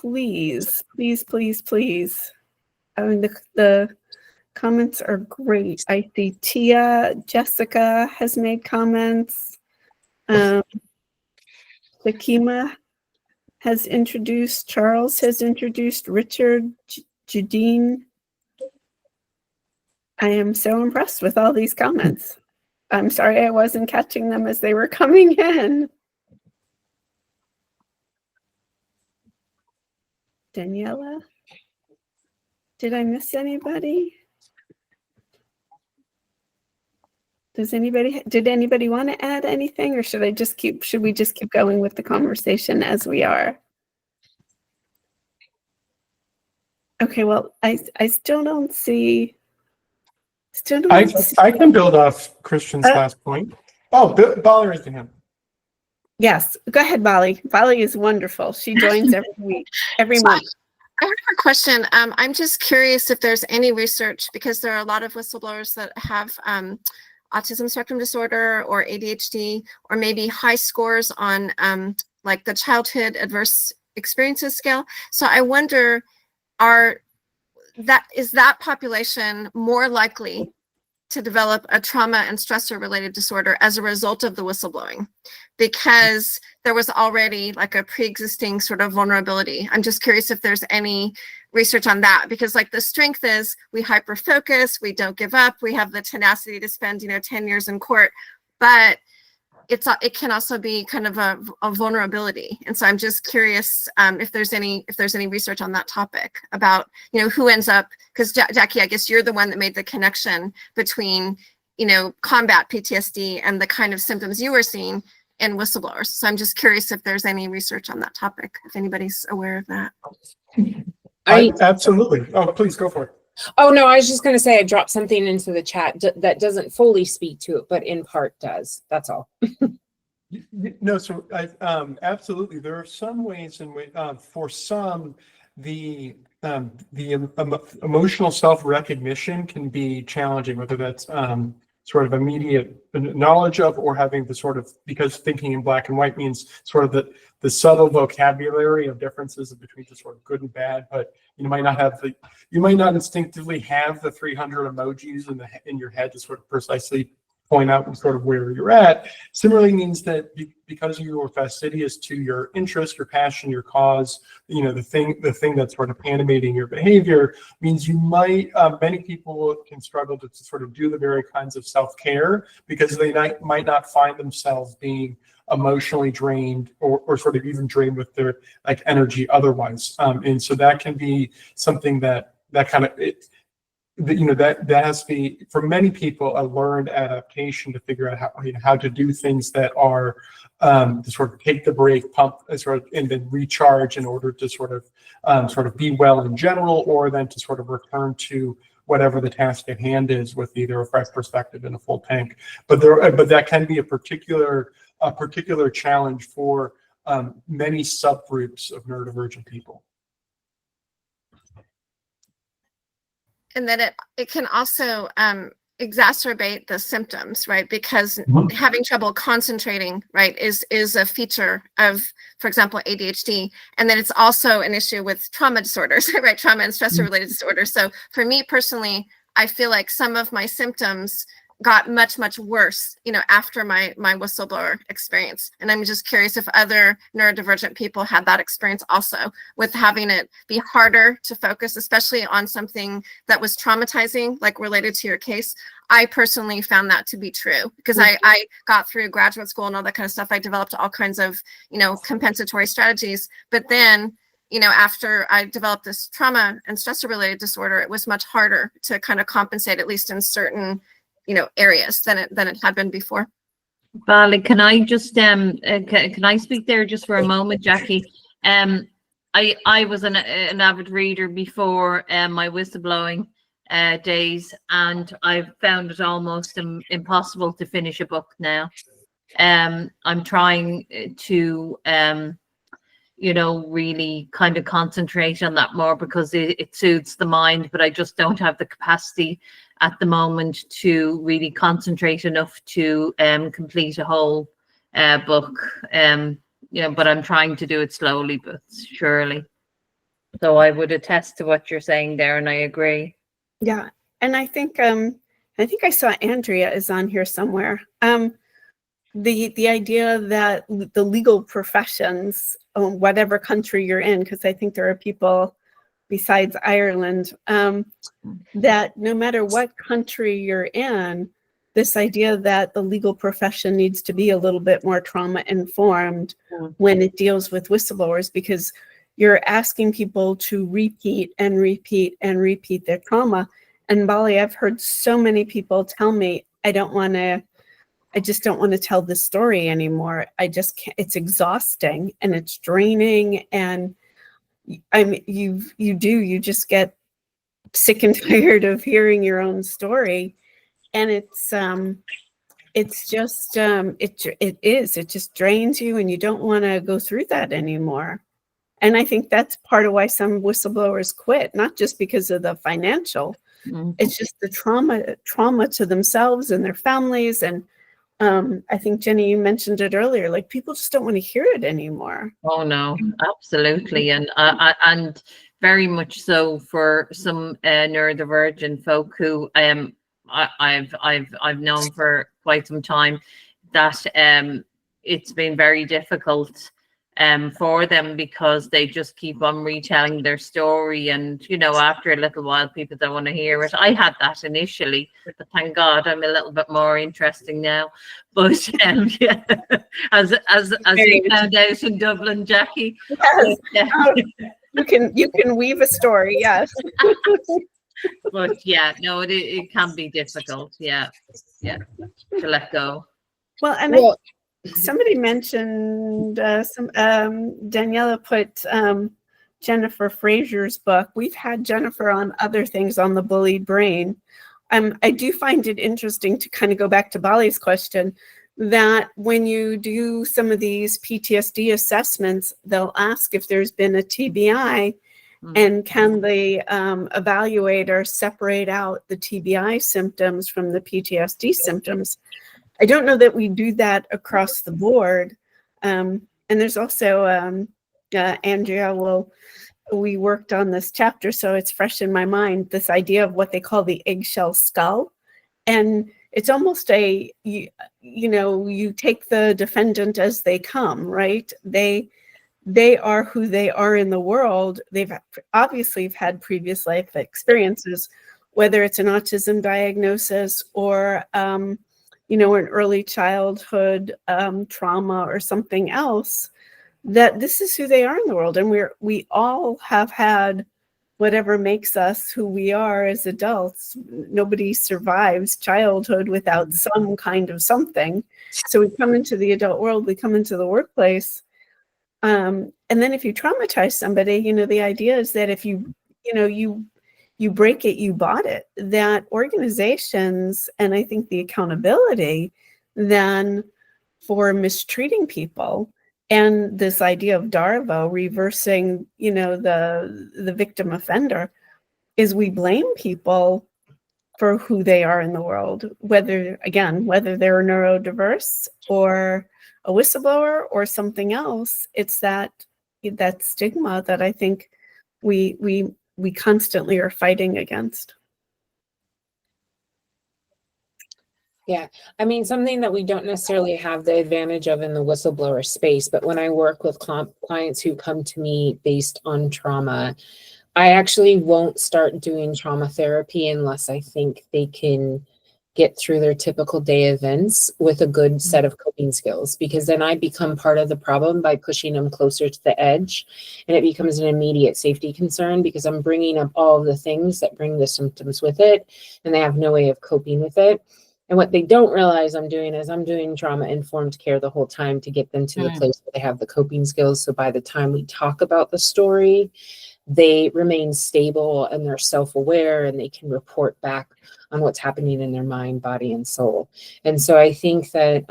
S1: please. I mean, the comments are great. I see Tia, Jessica has made comments. Sakima has introduced, Charles has introduced, Richard, Judine. I am so impressed with all these comments. I'm sorry I wasn't catching them as they were coming in. Daniela, did I miss anybody? Did anybody want to add anything, or should we just keep going with the conversation as we are? Okay, well, I still don't see.
S2: I can build off Christian's last point. Oh, Bali raised hand.
S1: Yes, go ahead, Bali. Bali is wonderful. She joins every week, every month.
S5: I have a question. I'm just curious if there's any research, because there are a lot of whistleblowers that have autism spectrum disorder or ADHD, or maybe high scores on like the childhood adverse experiences scale. So I wonder, is that population more likely to develop a trauma and stressor related disorder as a result of the whistleblowing, because there was already like a pre-existing sort of vulnerability? I'm just curious if there's any research on that, because like the strength is we hyper-focus, we don't give up, we have the tenacity to spend 10 years in court, but it can also be kind of a vulnerability. And so I'm just curious if there's any research on that topic about who ends up, because Jackie, I guess you're the one that made the connection between combat PTSD and the kind of symptoms you were seeing in whistleblowers. So I'm just curious if there's any research on that topic, if anybody's aware of that.
S2: Absolutely. Oh, please go for it.
S3: Oh, no, I was just going to say I dropped something into the chat that doesn't fully speak to it, but in part does. That's all.
S2: No, so absolutely. There are some ways in which, for some, the emotional self-recognition can be challenging, whether that's sort of immediate knowledge of, or having the sort of, because thinking in black and white means sort of the subtle vocabulary of differences between just sort of good and bad, but you might not instinctively have the 300 emojis in your head to sort of precisely point out sort of where you're at. Similarly means that because you are fastidious to your interest, your passion, your cause, the thing that's sort of animating your behavior, means you might, many people can struggle to sort of do the very kinds of self-care, because they might not find themselves being emotionally drained or sort of even drained with their like energy otherwise. And so that can be something that kind of, that has to be, for many people, a learned adaptation to figure out how to do things that are to sort of take the break, pump, and then recharge in order to sort of be well in general, or then to sort of return to whatever the task at hand is with either a fresh perspective and a full tank. But that can be a particular challenge for many subgroups of neurodivergent people.
S5: And that it can also exacerbate the symptoms, right? Because having trouble concentrating, right, is a feature of, for example, ADHD. And then it's also an issue with trauma disorders, right? Trauma and stressor related disorders. So for me personally, I feel like some of my symptoms got much, much worse, after my whistleblower experience. And I'm just curious if other neurodivergent people had that experience also, with having it be harder to focus, especially on something that was traumatizing, like related to your case. I personally found that to be true, because I got through graduate school and all that kind of stuff. I developed all kinds of, compensatory strategies. But then, after I developed this trauma and stressor related disorder, it was much harder to kind of compensate, at least in certain areas than it had been before.
S4: Bali, can I just can I speak there just for a moment, Jackie? I was an avid reader before my whistleblowing days, and I've found it almost impossible to finish a book now. I'm trying to really kind of concentrate on that more, because it soothes the mind, but I just don't have the capacity at the moment to really concentrate enough to complete a whole book. But I'm trying to do it slowly but surely. So I would attest to what you're saying there, and I agree.
S1: Yeah, and I think I saw Andrea is on here somewhere. The idea that the legal professions, whatever country you're in, because I think there are people besides Ireland, that no matter what country you're in, this idea that the legal profession needs to be a little bit more trauma informed when it deals with whistleblowers, because you're asking people to repeat and repeat and repeat their trauma. And Bali, I've heard so many people tell me, I just don't want to tell this story anymore. I just can't. It's exhausting and it's draining. And you just get sick and tired of hearing your own story. And it's just it just drains you, and you don't want to go through that anymore. And I think that's part of why some whistleblowers quit, not just because of the financial. It's just the trauma to themselves and their families. And I think, Jenny, you mentioned it earlier, like people just don't want to hear it anymore.
S4: Oh no, absolutely. And very much so for some neurodivergent folk who I've known for quite some time, that it's been very difficult for them, because they just keep on retelling their story, and after a little while people don't want to hear it. I had that initially, but thank God I'm a little bit more interesting now. But yeah, as you found out in Dublin, Jackie.
S1: Yes.
S4: But,
S1: You can weave a story, yes.
S4: But yeah, no, it can be difficult, yeah, to let go.
S1: Well, and somebody mentioned Daniela put Jennifer Fraser's book. We've had Jennifer on other things on the bullied brain. I do find it interesting to kind of go back to Bali's question, that when you do some of these PTSD assessments, they'll ask if there's been a TBI, and can the evaluator separate out the TBI symptoms from the PTSD symptoms. I don't know that we do that across the board. And there's also, Andrea, we worked on this chapter, so it's fresh in my mind, this idea of what they call the eggshell skull. And it's almost you take the defendant as they come, right? They are who they are in the world. They've obviously had previous life experiences, whether it's an autism diagnosis or, an early childhood trauma or something else, that this is who they are in the world. And we all have had whatever makes us who we are as adults. Nobody survives childhood without some kind of something. So we come into the adult world, we come into the workplace. And then if you traumatize somebody, the idea is that if you break it, you bought it. That organizations, and I think the accountability then for mistreating people, and this idea of DARVO, reversing, the victim offender, is we blame people for who they are in the world, whether they're neurodiverse or a whistleblower or something else. It's that stigma that I think we constantly are fighting against.
S3: Yeah, I mean, something that we don't necessarily have the advantage of in the whistleblower space, but when I work with clients who come to me based on trauma, I actually won't start doing trauma therapy unless I think they can get through their typical day events with a good set of coping skills, because then I become part of the problem by pushing them closer to the edge, and it becomes an immediate safety concern because I'm bringing up all of the things that bring the symptoms with it, and they have no way of coping with it. And what they don't realize I'm doing is I'm doing trauma-informed care the whole time to get them to the place where they have the coping skills. So by the time we talk about the story, they remain stable and they're self-aware, and they can report back on what's happening in their mind, body, and soul. And so I think that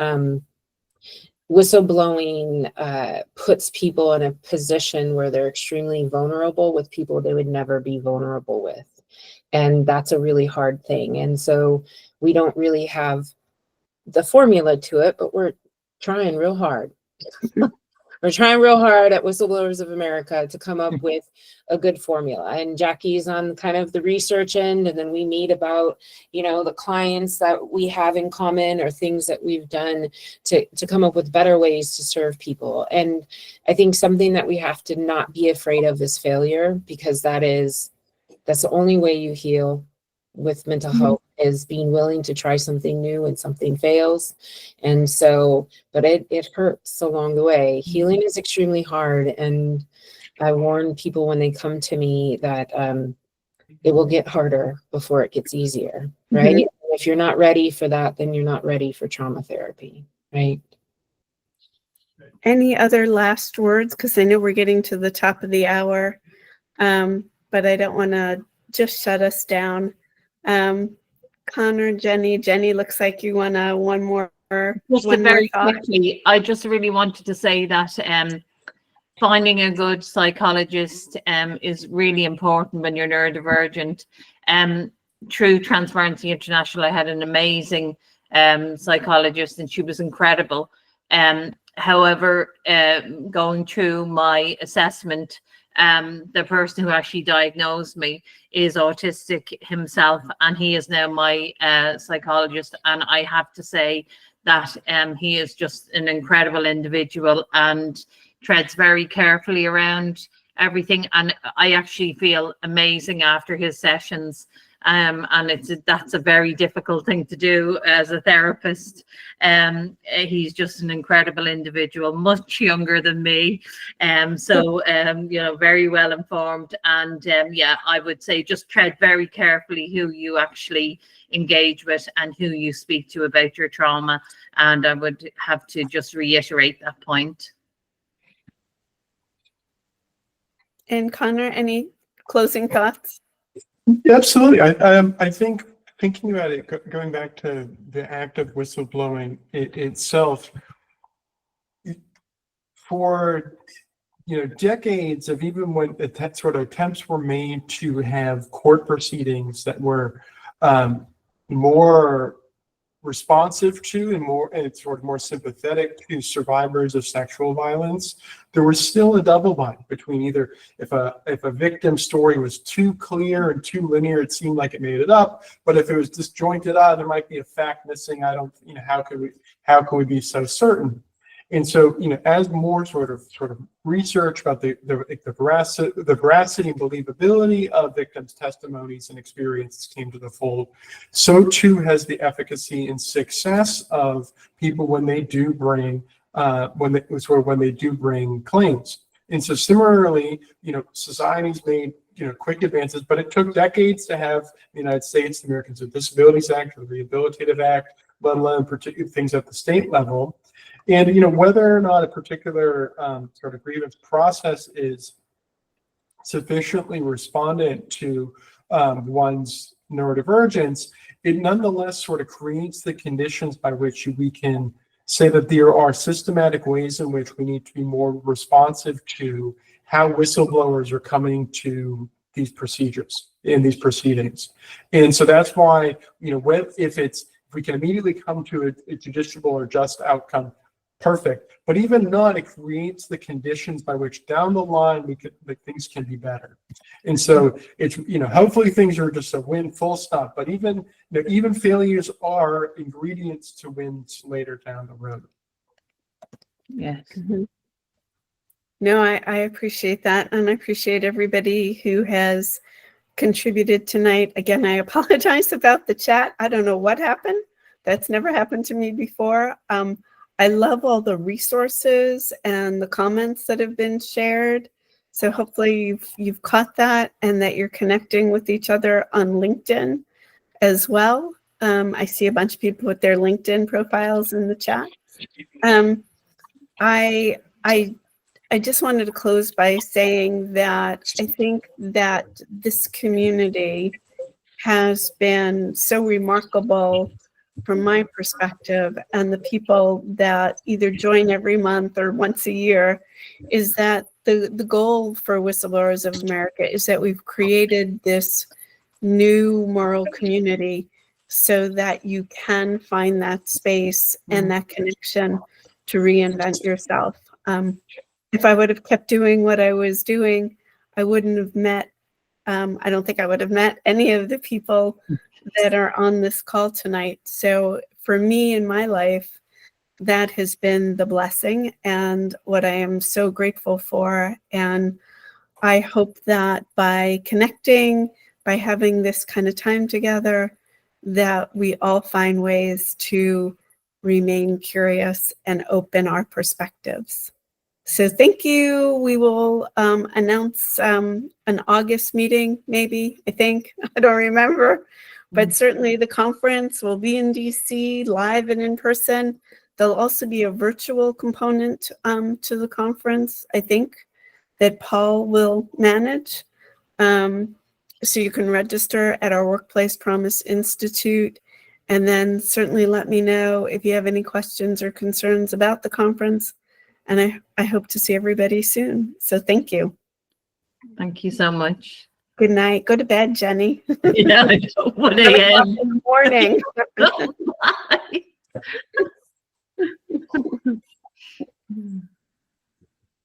S3: whistleblowing puts people in a position where they're extremely vulnerable with people they would never be vulnerable with. And that's a really hard thing. And so we don't really have the formula to it, but we're trying real hard. We're trying real hard at Whistleblowers of America to come up with a good formula. And Jackie's on kind of the research end, and then we meet about, the clients that we have in common or things that we've done to come up with better ways to serve people. And I think something that we have to not be afraid of is failure, because that's the only way you heal with mental health, is being willing to try something new when something fails. And so, but it hurts along the way. Healing is extremely hard. And I warn people when they come to me that it will get harder before it gets easier, right? If you're not ready for that, then you're not ready for trauma therapy, right?
S1: Any other last words? Because I know we're getting to the top of the hour, but I don't want to just shut us down. Connor, Jenny, looks like you want one more
S4: Just
S1: one more
S4: very
S1: thought?
S4: quickly, I just really wanted to say that finding a good psychologist is really important when you're neurodivergent. Through Transparency International, I had an amazing psychologist, and she was incredible. However, going through my assessment, the person who actually diagnosed me is autistic himself, and he is now my psychologist. And I have to say that he is just an incredible individual and treads very carefully around everything. And I actually feel amazing after his sessions. And that's a very difficult thing to do as a therapist. He's just an incredible individual, much younger than me. So very well informed. And yeah, I would say just tread very carefully who you actually engage with and who you speak to about your trauma. And I would have to just reiterate that point.
S1: And Connor, any closing thoughts?
S2: Yeah, absolutely. I think thinking about it, going back to the act of whistleblowing itself, for decades of even when sort of attempts were made to have court proceedings that were more responsive to and sort of more sympathetic to survivors of sexual violence, there was still a double bind between either if a victim's story was too clear and too linear, it seemed like it made it up, but if it was disjointed, there might be a fact missing. How can we be so certain? And so, as more sort of research about the veracity and believability of victims' testimonies and experiences came to the fold, so too has the efficacy and success of people when they do bring claims. And so, similarly, society's made quick advances, but it took decades to have the United States, the Americans with Disabilities Act, or the Rehabilitative Act, let alone particular things at the state level. And whether or not a particular sort of grievance process is sufficiently respondent to one's neurodivergence, it nonetheless sort of creates the conditions by which we can say that there are systematic ways in which we need to be more responsive to how whistleblowers are coming to these procedures in these proceedings. And so that's why, if we can immediately come to a judiciable or just outcome, perfect. But even not, it creates the conditions by which down the line things can be better. And so it's hopefully things are just a win, full stop. But even failures are ingredients to wins later down the road.
S4: Yes.
S1: Mm-hmm. No, I appreciate that, and I appreciate everybody who has contributed tonight. Again, I apologize about the chat. I don't know what happened. That's never happened to me before. I love all the resources and the comments that have been shared. So hopefully you've caught that and that you're connecting with each other on LinkedIn as well. I see a bunch of people with their LinkedIn profiles in the chat. I just wanted to close by saying that I think that this community has been so remarkable from my perspective, and the people that either join every month or once a year, is that the goal for Whistleblowers of America is that we've created this new moral community so that you can find that space and that connection to reinvent yourself. If I would have kept doing what I was doing, I wouldn't have met, I don't think I would have met any of the people that are on this call tonight. So for me in my life, that has been the blessing and what I am so grateful for. And I hope that by connecting, by having this kind of time together, that we all find ways to remain curious and open our perspectives. So thank you. We will announce an August meeting, maybe, I think. I don't remember. But certainly the conference will be in DC, live and in person. There'll also be a virtual component to the conference, I think, that Paul will manage. So you can register at our Workplace Promise Institute. And then certainly let me know if you have any questions or concerns about the conference. And I hope to see everybody soon. So thank you.
S4: Thank you so much.
S1: Good night. Go to bed, Jenny.
S4: Yeah, I don't want to
S1: In the morning.
S4: Bye.